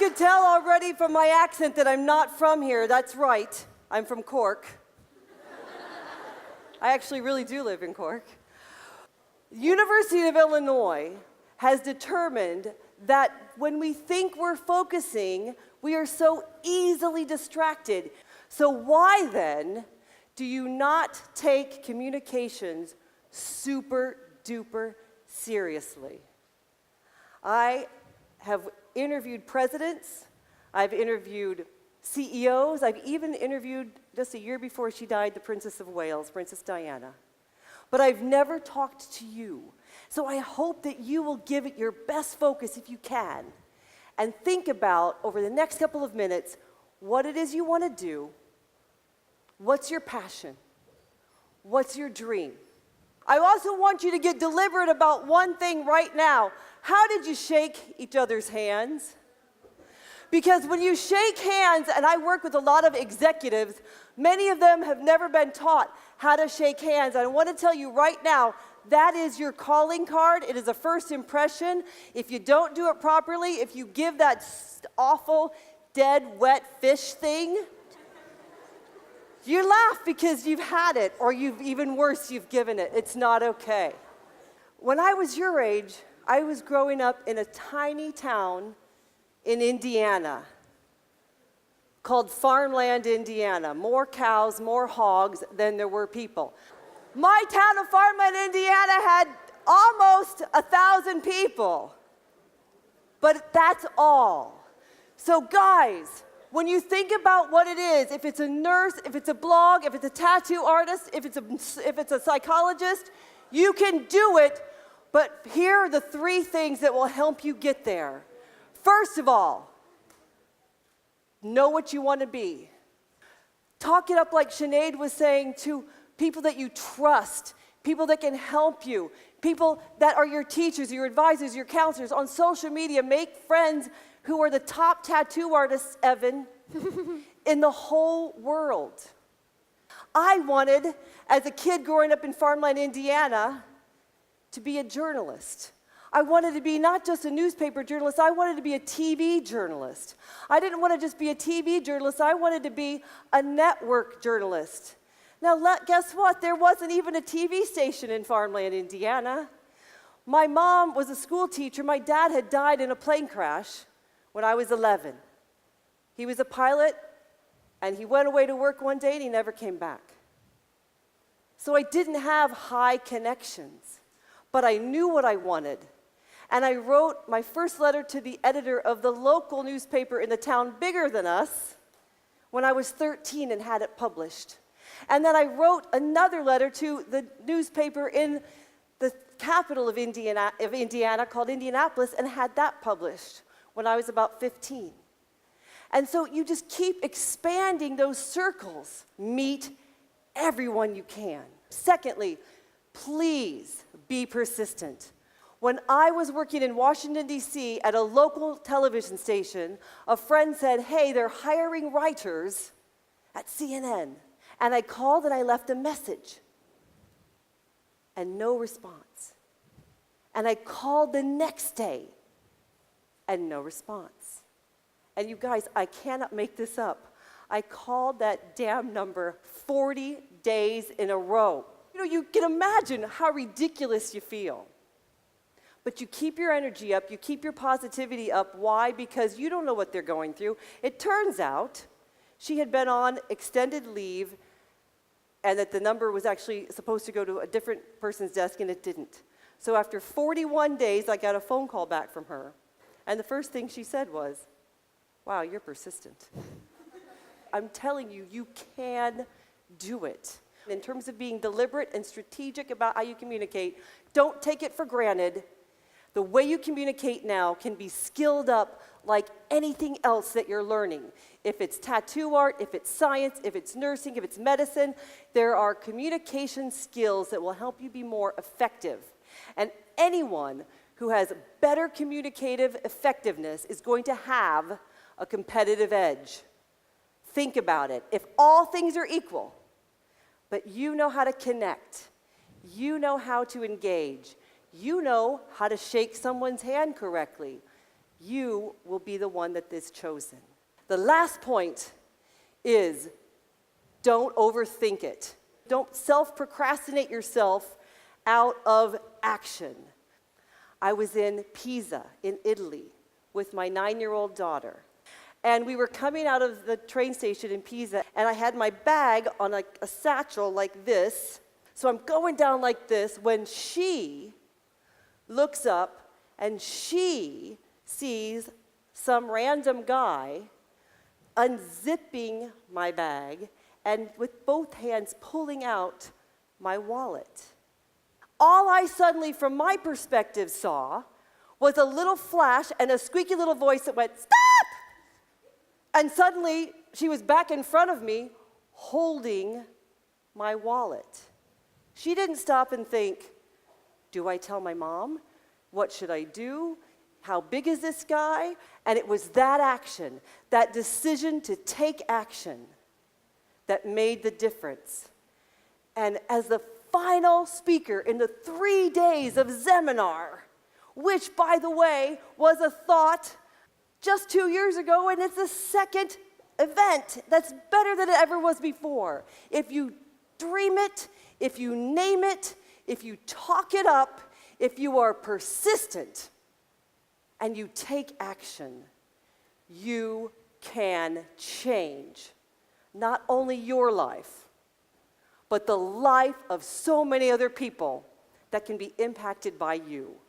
could tell already from my accent that I'm not from here. That's right. I'm from Cork. I actually really do live in Cork. University of Illinois has determined that when we think we're focusing, we are so easily distracted. So why then do you not take communications super duper seriously? I have interviewed presidents, I've interviewed CEOs, I've even interviewed, just a year before she died, the Princess of Wales, Princess Diana. But I've never talked to you. So I hope that you will give it your best focus if you can, and think about, over the next couple of minutes, what it is you want to do, what's your passion, what's your dream. I also want you to get deliberate about one thing right now. How did you shake each other's hands? Because when you shake hands, and I work with a lot of executives, many of them have never been taught how to shake hands. I want to tell you right now, that is your calling card. It is a first impression. If you don't do it properly, if you give that awful, dead, wet fish thing, you laugh because you've had it, or even worse, you've given it. It's not okay. When I was your age, I was growing up in a tiny town in Indiana called Farmland, Indiana. More cows, more hogs than there were people. My town of Farmland, Indiana had almost 1,000 people. But that's all. So guys, when you think about what it is, if it's a nurse, if it's a blog, if it's a tattoo artist, if it's a psychologist, you can do it. But here are the 3 things that will help you get there. First of all, know what you want to be. Talk it up like Sinead was saying to people that you trust, people that can help you, people that are your teachers, your advisors, your counselors. On social media, make friends who are the top tattoo artists, Evan, in the whole world. I wanted, as a kid growing up in Farmland, Indiana, to be a journalist. I wanted to be not just a newspaper journalist, I wanted to be a TV journalist. I didn't want to just be a TV journalist, I wanted to be a network journalist. Now, guess what? There wasn't even a TV station in Farmland, Indiana. My mom was a school teacher. My dad had died in a plane crash when I was 11. He was a pilot, and he went away to work one day, and he never came back. So I didn't have high connections, but I knew what I wanted. And I wrote my first letter to the editor of the local newspaper in the town bigger than us when I was 13 and had it published. And then I wrote another letter to the newspaper in the capital of Indiana called Indianapolis and had that published when I was about 15. And so you just keep expanding those circles. Meet everyone you can. Secondly, please be persistent. When I was working in Washington, D.C. at a local television station, a friend said, hey, they're hiring writers at CNN. And I called and I left a message. And no response. And I called the next day. And no response. And you guys, I cannot make this up. I called that damn number 40 days in a row. You know, you can imagine how ridiculous you feel. But you keep your energy up, you keep your positivity up. Why? Because you don't know what they're going through. It turns out she had been on extended leave and that the number was actually supposed to go to a different person's desk, and it didn't. So after 41 days, I got a phone call back from her. And the first thing she said was, wow, you're persistent. I'm telling you, you can do it. In terms of being deliberate and strategic about how you communicate, don't take it for granted. The way you communicate now can be skilled up like anything else that you're learning. If it's tattoo art, if it's science, if it's nursing, if it's medicine, there are communication skills that will help you be more effective. And anyone who has better communicative effectiveness is going to have a competitive edge. Think about it. If all things are equal, but you know how to connect, you know how to engage, you know how to shake someone's hand correctly, you will be the one that is chosen. The last point is don't overthink it. Don't self-procrastinate yourself out of action. I was in Pisa, in Italy, with my 9-year-old daughter. And we were coming out of the train station in Pisa, and I had my bag on a satchel like this. So I'm going down like this when she looks up and she sees some random guy unzipping my bag and with both hands pulling out my wallet. All I suddenly, from my perspective, saw was a little flash and a squeaky little voice that went, "Stop!" And suddenly, she was back in front of me holding my wallet. She didn't stop and think, do I tell my mom? What should I do? How big is this guy? And it was that action, that decision to take action, that made the difference. And as the final speaker in the 3 days of Zeminar, which, by the way, was a thought just 2 years ago, and it's the second event that's better than it ever was before. If you dream it, if you name it, if you talk it up, if you are persistent, and you take action, you can change not only your life, but the life of so many other people that can be impacted by you.